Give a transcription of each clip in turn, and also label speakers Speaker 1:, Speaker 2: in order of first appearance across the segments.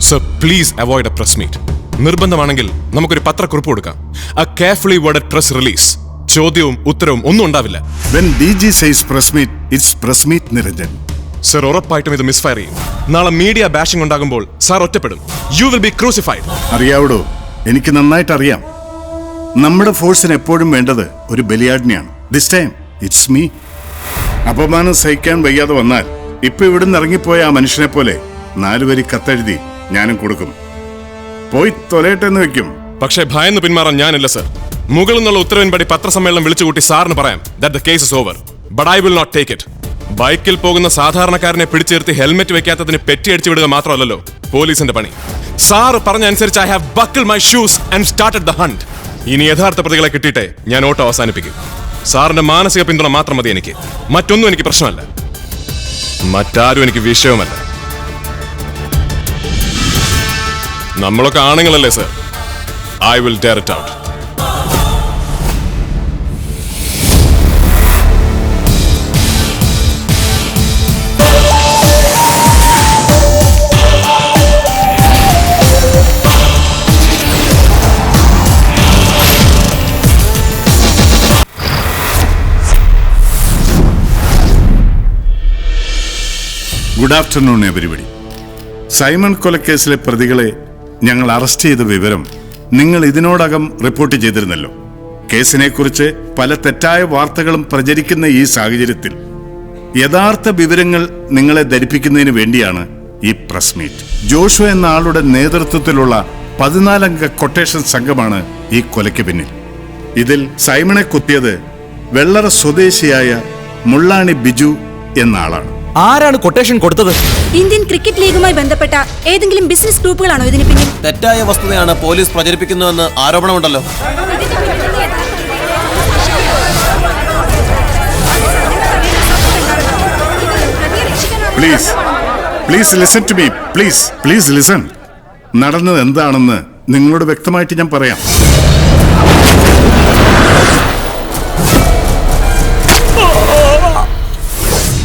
Speaker 1: Sir please avoid a press meet. നിർബന്ധമാണെങ്കിൽ നമുക്കൊരു പത്രക്കുറിപ്പ് കൊടുക്കാം. A carefully worded press release. ചോദ്യവും ഉത്തരവും ഒന്നും ഉണ്ടാവില്ല.
Speaker 2: When DG says press meet, it's press meet, Niranjan.
Speaker 1: Sir ഉറപ്പായിട്ടും ഇത് മിസ്ഫയർ ചെയ്യും. നാളെ മീഡിയ ബാഷിംഗ് ഉണ്ടാകുമ്പോൾ സാർ ഒറ്റപ്പെടും. You will be crucified.
Speaker 2: അറിയാവടോ, എനിക്ക് നന്നായിട്ട് അറിയാം. നമ്മുടെ ഫോഴ്സിന് എപ്പോഴും വേണ്ടത് ഒരു ബലിയാടിനെയാണ്. This time it's me. അപമാനം സഹിക്കാൻ വയ്യാതെ വന്നാൽ ഇപ്പൊ ഇവിടുന്ന് ഇറങ്ങിപ്പോയ ആ മനുഷ്യനെ പോലെ 4 വരി കത്തെഴുതി ഞാനും കൊടുക്കും. പോയി തൊലയട്ടെന്ന് വെക്കും.
Speaker 1: പക്ഷേ ഭയന്ന് പിന്മാറാൻ ഞാനില്ല സർ. മുകളിൽ നിന്നുള്ള ഉത്തരവിൻപടി പത്രസമ്മേളനം വിളിച്ചുകൂട്ടി സാറിന് പറയാം that the case is over. But I will not take it. ബൈക്കിൽ പോകുന്ന സാധാരണക്കാരനെ പിടിച്ചെടുത്ത് ഹെൽമെറ്റ് വെക്കാത്തതിന് പെറ്റി അടിച്ചു വിടുക മാത്രമല്ലല്ലോ പോലീസിന്റെ പണി. സാറ് പറഞ്ഞ അനുസരിച്ച് I have buckled my shoes and started the hunt. ഇനി യഥാർത്ഥ പ്രതികളെ കിട്ടിയിട്ടേ ഞാൻ ഓട്ടം അവസാനിപ്പിക്കും. സാറിന്റെ മാനസിക പിന്തുണ മാത്രം മതി എനിക്ക്. മറ്റൊന്നും എനിക്ക് പ്രശ്നമല്ല. മറ്റാരും എനിക്ക് വിഷയവുമല്ല. നമ്മളൊക്കെ ആണുങ്ങളല്ലേ sir? I will dare it out.
Speaker 2: Good afternoon everybody. Simon കൊലക്കേസിലെ പ്രതികളെ ഞങ്ങൾ അറസ്റ്റ് ചെയ്ത വിവരം നിങ്ങൾ ഇതിനോടകം റിപ്പോർട്ട് ചെയ്തിരുന്നല്ലോ. കേസിനെക്കുറിച്ച് പല തെറ്റായ വാർത്തകളും പ്രചരിക്കുന്ന ഈ സാഹചര്യത്തിൽ യഥാർത്ഥ വിവരങ്ങൾ നിങ്ങളെ ധരിപ്പിക്കുന്നതിന് വേണ്ടിയാണ് ഈ പ്രസ് മീറ്റ്. ജോഷു എന്ന ആളുടെ നേതൃത്വത്തിലുള്ള 14 അംഗ കൊട്ടേഷൻ സംഘമാണ് ഈ കൊലയ്ക്ക് പിന്നിൽ. ഇതിൽ സൈമണെ കുത്തിയത് വെള്ളറ സ്വദേശിയായ മുള്ളാണി ബിജു എന്ന ആളാണ്.
Speaker 3: ആരാണ് കൊട്ടേഷൻ കൊടുത്തത്?
Speaker 4: ഇന്ത്യൻ ക്രിക്കറ്റ് ലീഗുമായി ബന്ധപ്പെട്ട ഏതെങ്കിലും ബിസിനസ് ഗ്രൂപ്പുകളാണോ ഇതിന് പിന്നിൽ?
Speaker 3: തെറ്റായ വസ്തുതയാണ് പോലീസ് പ്രചരിപ്പിക്കുന്നതെന്ന് ആരോപണമുണ്ടല്ലോ.
Speaker 2: Please listen to me. Please listen. നടന്നത് എന്താണെന്ന് നിങ്ങളോട് വ്യക്തമായിട്ട് ഞാൻ പറയാം.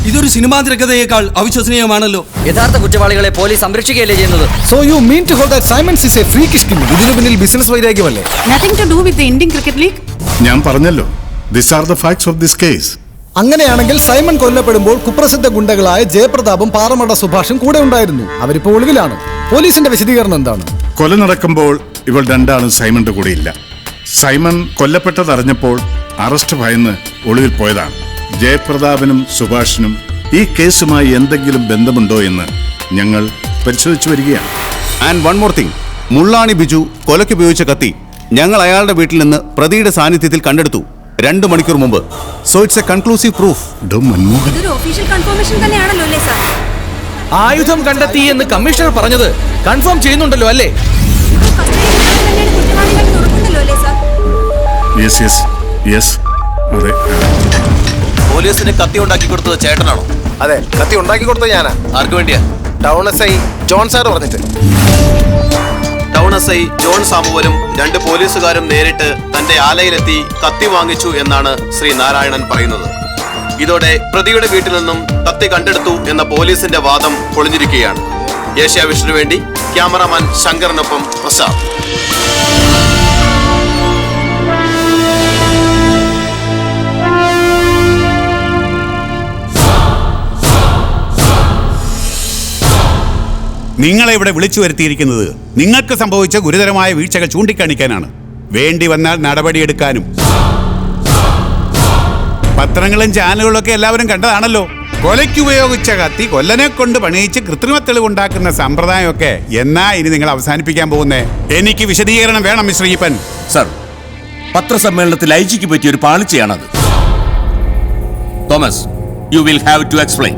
Speaker 5: ഇതൊരു സിനിമാ തിരക്കഥയേക്കാൾ അവിശ്വസനീയമാണല്ലോ.
Speaker 6: യഥാർത്ഥ കുറ്റവാളികളെ പോലീസ് സംരക്ഷിക്കുകയല്ലേ ചെയ്യുന്നത്?
Speaker 3: So you mean to hold that Simons is a freakish criminal? ഇതിനു പിന്നിൽ business വൈരാഗ്യമല്ലേ?
Speaker 4: Nothing to do with the Indian Cricket League.
Speaker 2: ഞാൻ പറഞ്ഞല്ലോ, these are the facts of this case.
Speaker 3: അങ്ങനെയാണെങ്കിൽ സൈമൺ കൊല്ലപ്പെടുമ്പോൾ കുപ്രസിദ്ധ ഗുണ്ടകളായ ജയപ്രതാപും പാറമട സുഭാഷും കൂടെ ഉണ്ടായിരുന്നു. അവരിപ്പോ ഒളിവിലാണ്. പോലീസിന്റെ വിശദീകരണം എന്താണ്?
Speaker 2: കൊല നടക്കുമ്പോൾ ഇവൾ രണ്ടാളും സൈമന്റെ കൂടെ ഇല്ല. സൈമൺ കൊല്ലപ്പെട്ടതറിഞ്ഞപ്പോൾ അറസ്റ്റ് ഭയന്ന് ഒളിവിൽ പോയതാണ്. ജയപ്രതാപനും സുഭാഷിനും ഈ കേസുമായി എന്തെങ്കിലും ബന്ധമുണ്ടോ എന്ന് ഞങ്ങൾ പരിശോധിച്ചു വരികയാണ്.
Speaker 7: And one more thing, Mullani Biju കൊലയ്ക്ക് ഉപയോഗിച്ച കത്തി ഞങ്ങൾ അയാളുടെ വീട്ടിൽ നിന്ന് പ്രതിയുടെ സാന്നിധ്യത്തിൽ കണ്ടെടുത്തു 2 മണിക്കൂർ മുമ്പ്. So it's A conclusive proof.
Speaker 4: ഇതൊരു ഒഫീഷ്യൽ കൺഫർമേഷൻ തന്നെയാണല്ലോ അല്ലേ സാർ?
Speaker 3: ആയുധം കണ്ടെത്തി എന്ന് കമ്മീഷണർ പറഞ്ഞത് കൺഫേം ചെയ്യുന്നുണ്ടല്ലോ അല്ലേ?
Speaker 2: യെസ് അതെ.
Speaker 3: പോലീസിന് കത്തി ഉണ്ടാക്കി കൊടുത്തത് ചേട്ടനാണോ?
Speaker 8: അതെ, കത്തി ഉണ്ടാക്കി കൊടുത്തത് ഞാനാ.
Speaker 3: ആർക്ക് വേണ്ടിയാ?
Speaker 8: Town S I John sir പറഞ്ഞിട്ട്.
Speaker 3: ടൗൺ എസ് ഐ ജോൺ സാമുവലും 2 പോലീസുകാരും നേരിട്ട് തന്റെ ആലയിലെത്തി കത്തി വാങ്ങിച്ചു എന്നാണ് ശ്രീ നാരായണൻ പറയുന്നത്. ഇതോടെ പ്രതിയുടെ വീട്ടിൽ നിന്നും കത്തി കണ്ടെടുത്തു എന്ന പോലീസിന്റെ വാദം പൊളിഞ്ഞിരിക്കുകയാണ്. ഏഷ്യാവിഷനു വേണ്ടി ക്യാമറാമാൻ ശങ്കറിനൊപ്പം പ്രസാദ്.
Speaker 7: നിങ്ങളെ ഇവിടെ വിളിച്ചു വരുത്തിയിരിക്കുന്നത് നിങ്ങൾക്ക് സംഭവിച്ച ഗുരുതരമായ വീഴ്ചകൾ ചൂണ്ടിക്കാണിക്കാനാണ്. വേണ്ടി വന്നാൽ നടപടിയെടുക്കാനും. പത്രങ്ങളും ചാനലുകളൊക്കെ എല്ലാവരും കണ്ടതാണല്ലോ. കൊലയ്ക്ക് ഉപയോഗിച്ച കത്തി കൊല്ലനെ കൊണ്ട് പണിയിച്ച് കൃത്രിമ തെളിവുണ്ടാക്കുന്ന സമ്പ്രദായമൊക്കെ എന്നാ ഇനി നിങ്ങൾ അവസാനിപ്പിക്കാൻ പോകുന്നേ? എനിക്ക് വിശദീകരണം വേണം മിസ്റ്റർ ഈപ്പൻ.
Speaker 5: സർ, പത്രസമ്മേളനത്തിൽ ഐജിക്ക് പറ്റിയ ഒരു പാളിച്ചയാണത്. Thomas, you will have to explain.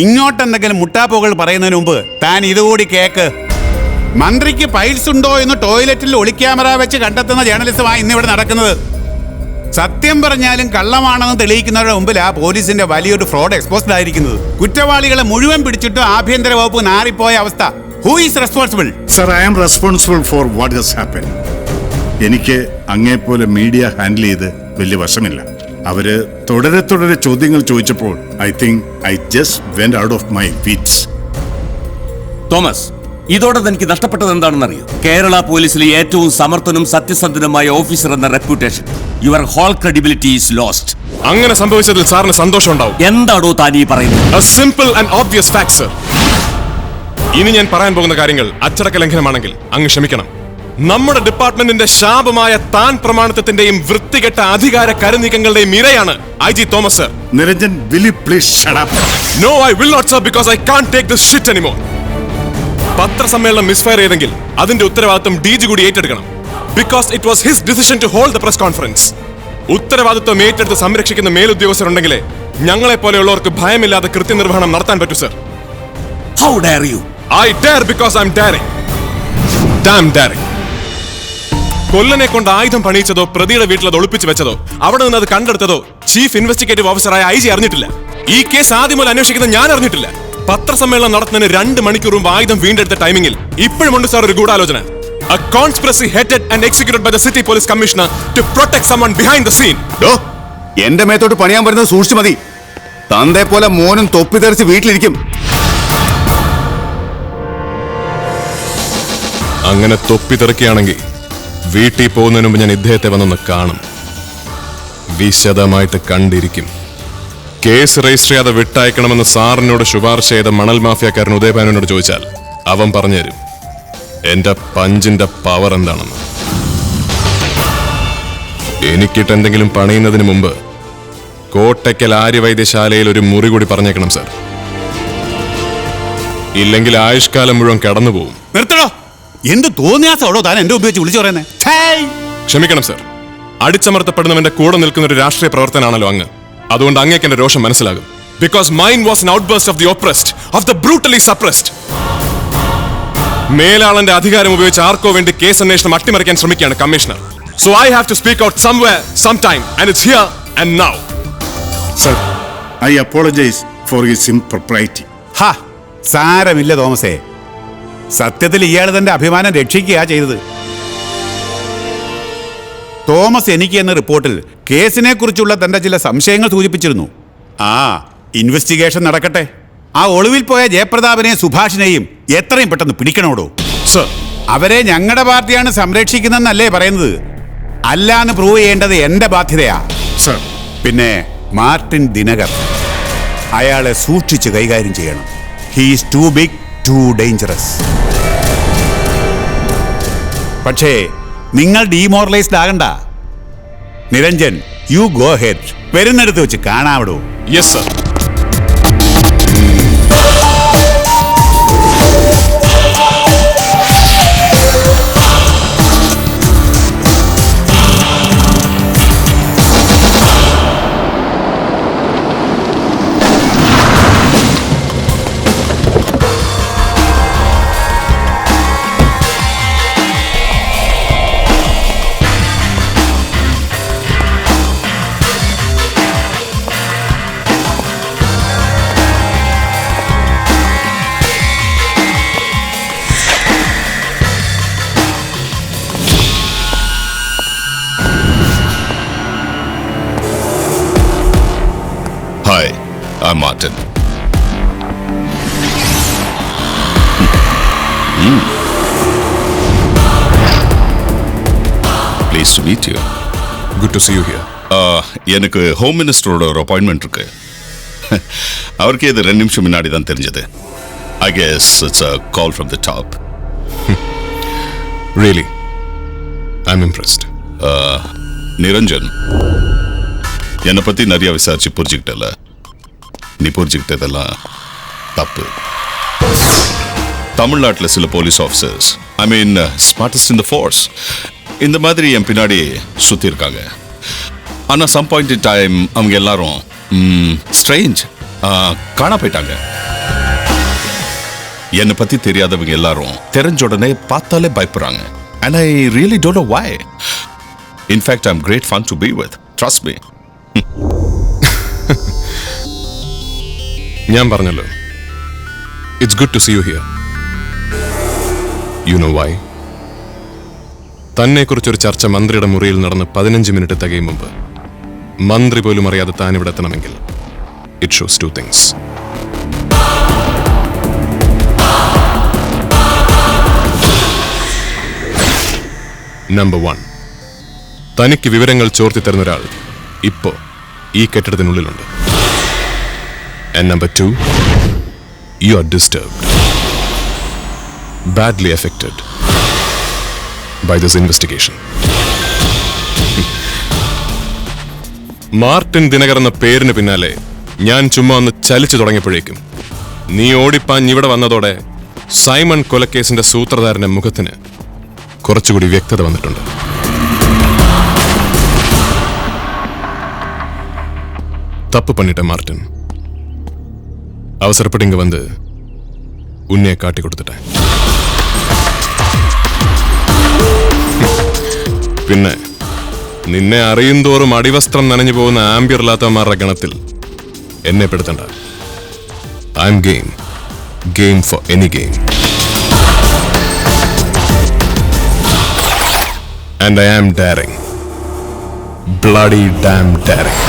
Speaker 7: ഇങ്ങോട്ടെന്തെങ്കിലും മുട്ടാപ്പോകൾ പറയുന്നതിന് മുമ്പ് താൻ ഇതുകൂടി കേക്ക്. മന്ത്രിക്ക് പൈൽസ് ഉണ്ടോ എന്ന് ടോയ്ലറ്റിൽ ഒളിക്യാമറ വെച്ച് കണ്ടെത്തുന്ന ജേർണലിസമാണ് ഇന്നിവിടെ നടക്കുന്നത്. സത്യം പറഞ്ഞാലും കള്ളമാണെന്ന് തെളിയിക്കുന്നവരുടെ മുമ്പിൽ ആ പോലീസിന്റെ വലിയൊരു ഫ്രോഡ് എക്സ്പോസ്ഡ് ആയിരിക്കുന്നത്. കുറ്റവാളികളെ മുഴുവൻ പിടിച്ചിട്ടും ആഭ്യന്തര വകുപ്പ് നാറിപ്പോയ അവസ്ഥ. Who is responsible?
Speaker 2: Sir, I am responsible for what has happen. എനിക്ക് അങ്ങേപ്പോലെ മീഡിയ ഹാൻഡിൽ ചെയ്ത് വലിയ വശമില്ല. അവര് തുടരെ ചോദ്യങ്ങൾ ചോദിച്ചപ്പോൾ I think I just went out of my wits.
Speaker 5: Thomas, ഇതോടെ തനിക്ക് നഷ്ടപ്പെട്ടത് എന്താണെന്നറിയോ? കേരള പോലീസിലെ ഏറ്റവും സമർത്ഥനും സത്യസന്ധനുമായ ഓഫീസർ എന്ന reputation. Your whole credibility is lost.
Speaker 1: അങ്ങനെ സംഭവിച്ചതിൽ സാറിന് സന്തോഷം ഉണ്ടാവും.
Speaker 5: എന്താണോ താൻ ഈ പറയുന്നത്?
Speaker 1: A simple and obvious fact, sir. ഇനി ഞാൻ പറയാൻ പോകുന്ന കാര്യങ്ങൾ അച്ചടക്ക ലംഘനമാണെങ്കിൽ അങ്ങ് ക്ഷമിക്കണം. നമ്മുടെ ഡിപ്പാർട്ട്മെന്റിന്റെ ശാപമായ താൻ പ്രമാണിത്വത്തിന്റെയും വൃത്തികെട്ട അധികാര കരുനീക്കങ്ങളുടെയും ഇരയാണ് IG Thomas sir.
Speaker 2: Niranjan, will you please shut up?
Speaker 1: No, I will not, sir, because I can't take this shit anymore. പത്രസമ്മേളനം മിസ്ഫയർ ചെയ്തെങ്കിൽ അതിന്റെ ഉത്തരവാദിത്വം DG കൂടി ഏറ്റെടുക്കണം. Because it was his decision to hold the press conference. ഉത്തരവാദിത്വം ഏറ്റെടുത്ത് സംരക്ഷിക്കുന്ന മേലുദ്യോഗസ്ഥരുണ്ടെങ്കിലേ ഞങ്ങളെ പോലെയുള്ളവർക്ക് ഭയമില്ലാതെ കൃത്യനിർവഹണം നടത്താൻ പറ്റൂ sir.
Speaker 5: How dare you?
Speaker 1: I dare because I'm daring. Damn daring. കൊല്ലനെ കൊണ്ട് ആയുധം പണിയിച്ചതോ പ്രതിയുടെ വീട്ടിൽ അത് ഒളിപ്പിച്ചു വെച്ചതോ അവിടെ നിന്ന് അത് കണ്ടെടുത്തതോ ചീഫ് ഇൻവെസ്റ്റിഗേറ്റീവ് ഓഫീസറായ IG അറിഞ്ഞിട്ടില്ല. ഈ കേസ് ആദ്യം മുതൽ അന്വേഷിക്കുന്ന ഞാൻ അറിഞ്ഞിട്ടില്ല. പത്രസമ്മേളനം നടത്തുന്നതിന് 2 മണിക്കൂർ മുമ്പ് ആയുധം വീണ്ടെടുത്ത ടൈമിംഗിൽ ഇപ്പോഴുമുണ്ട് സാർ ഒരു ഗൂഢാലോചന. A conspiracy headed and executed by the city police commissioner to protect someone behind the scene.
Speaker 7: എന്റെ മേത്തോട്ട് പണിയാൻ വരുന്നത് സൂക്ഷിച്ചു മതി. തന്തേ പോലെ മോനും തൊപ്പി തെറിച്ച് വീട്ടിലിരിക്കും.
Speaker 1: അങ്ങനെ തൊപ്പി തെറിക്കുകയാണെങ്കിൽ വീട്ടിൽ പോകുന്നതിന് മുമ്പ് ഞാൻ ഇദ്ദേഹത്തെ വന്നൊന്ന് കാണും. വിശദമായിട്ട് കണ്ടിരിക്കും. കേസ് രജിസ്റ്റർ ചെയ്യാതെ വിട്ടയക്കണമെന്ന് സാറിനോട് ശുപാർശ ചെയ്ത മണൽ മാഫിയക്കാരൻ ഉദയഭാനോട് ചോദിച്ചാൽ അവൻ പറഞ്ഞുതരും എന്റെ പഞ്ചിന്റെ പവർ എന്താണെന്ന്. എനിക്കിട്ട് എന്തെങ്കിലും പണിയുന്നതിന് മുമ്പ് കോട്ടയ്ക്കൽ ആര്യവൈദ്യശാലയിൽ ഒരു മുറി കൂടി പറഞ്ഞേക്കണം സാർ. ഇല്ലെങ്കിൽ ആയുഷ്കാലം മുഴുവൻ കടന്നുപോകും.
Speaker 7: നിർത്തണോ? എന്ത് തോന്നിയാസോടോ താൻ എന്റെ ഉപയോഗിച്ച് വിളിച്ചു പറയുന്നേ?
Speaker 1: ക്ഷമിക്കണം സർ, അടിച്ചമർത്തപ്പെടുന്നവന്റെ കൂടെ നിൽക്കുന്ന ഒരു രാഷ്ട്രീയ പ്രവർത്തനാണല്ലോ അങ്ങ്. അതുകൊണ്ട് അങ്ങേക്ക് എന്റെ രോഷം മനസ്സിലാകും. Because mine was an outburst of the oppressed, of the brutally suppressed. മേലാളന്റെ അധികാരം ഉപയോഗിച്ച് ആർക്കോ വേണ്ടി കേസ് അന്വേഷണം അട്ടിമറിക്കാൻ ശ്രമിക്കുകയാണ് commissioner. So I have to speak out somewhere, sometime, and it's here and now.
Speaker 2: Sir, I apologize for his impropriety.
Speaker 7: ഹാ, സാരമില്ല തോമസേ. സത്യത്തിൽ ഇയാൾ തന്റെ അഭിമാനം രക്ഷിക്കുക ചെയ്തത്. തോമസ് എനിക്ക് എന്ന റിപ്പോർട്ടിൽ കേസിനെ കുറിച്ചുള്ള തന്റെ ചില സംശയങ്ങൾ സൂചിപ്പിച്ചിരുന്നു. ഇൻവെസ്റ്റിഗേഷൻ നടക്കട്ടെ. ആ ഒളിവിൽ പോയ ജയപ്രതാപനെയും സുഭാഷിനെയും എത്രയും പെട്ടെന്ന് പിടിക്കണോടോ.
Speaker 1: സർ,
Speaker 7: അവരെ ഞങ്ങളുടെ പാർട്ടിയാണ് സംരക്ഷിക്കുന്നതെന്നല്ലേ പറയുന്നത്? അല്ലാന്ന് പ്രൂവ് ചെയ്യേണ്ടത് എന്റെ ബാധ്യതയാ.
Speaker 1: സർ.
Speaker 7: പിന്നെ മാർട്ടിൻ ദിനകർ, അയാളെ സൂക്ഷിച്ച് കൈകാര്യം ചെയ്യണം. He is too big, too dangerous. പക്ഷേ നിങ്ങൾ ഡീമോറലൈസ്ഡ് ആകണ്ട. Niranjan, you go ahead. വരുന്നിടത്ത് വെച്ച് കാണാവിടൂ.
Speaker 1: Yes sir.
Speaker 9: Hi, I'm Martin. Pleased to meet you.
Speaker 1: Good to see you here.
Speaker 9: எனக்கு ஹோம் மினிஸ்டரோட ஒரு அப்பாயின்மெண்ட் இருக்கு. அவருக்கு இது 2 நிமிஷம் முன்னாடி தான் தெரிஞ்சது. I guess it's a call from the top.
Speaker 1: Really? I'm impressed.
Speaker 9: Niranjan, என்னை பத்தி நிறைய விசாரிச்சு புரிஞ்சுக்கிட்டல. நீ புரிஞ்சுக்கிட்டதெல்லாம் தப்பு. தமிழ்நாட்டில் சில police officers, I mean smartest in the force, இந்த மாதிரி என் பின்னாடி சுத்தி இருக்காங்க. ஆனா சம் பாயிண்ட் இன் டைம் அவங்க எல்லாரும் ஸ்ட்ரேஞ்ச் காணா போயிட்டாங்க. என்னை பத்தி தெரியாதவங்க எல்லாரும் தெரிஞ்ச உடனே பார்த்தாலே பயப்படுறாங்க. And I really don't know why. In fact, I'm great fun to be with. Trust me.
Speaker 1: ഞാൻ പറഞ്ഞല്ലോ, it's good to see you here. You know why? തന്നെക്കുറിച്ചൊരു ചർച്ച മന്ത്രിയുടെ മുറിയിൽ നടന്ന് 15 മിനിറ്റ് തികയും മുമ്പ് മന്ത്രി പോലും അറിയാതെ താൻ ഇവിടെ എത്തണമെങ്കിൽ ഇറ്റ് ഷോസ് 2 things. നമ്പർ 1, തനിക്ക് വിവരങ്ങൾ ചോർത്തി തരുന്ന ഒരാൾ ഇപ്പോ ഈ കെട്ടിടത്തിനുള്ളിലുണ്ട്. And number 2, you are disturbed, badly affected by this investigation. Martin Dinakar എന്ന പേരിന് പിന്നാലെ ഞാൻ ചുമ്മാ ഒന്ന് ചലിച്ചു തുടങ്ങിയപ്പോഴേക്കും നീ ഓടിപ്പാഞ്ഞ് ഇവിടെ വന്നതോടെ സൈമൺ കൊലക്കേസിന്റെ സൂത്രധാരന്റെ മുഖത്തിന് കുറച്ചുകൂടി വ്യക്തത വന്നിട്ടുണ്ട്. தப்பு பண்ணிட்ட மார்ட்டின். அவசரப்பட்டு இங்க வந்து உன்னைய காட்டி கொடுத்துட்டேன். പിന്നെ നിന്നെ അറിയുന്തോറും അടിവസ്ത്രം നനഞ്ഞു പോകുന്ന ആംബിയറില്ലാത്തമാരുടെ ഗണത്തിൽ എന്നെ പെടുത്തണ്ട. I'm game for any game. And I am daring, bloody damn dairying.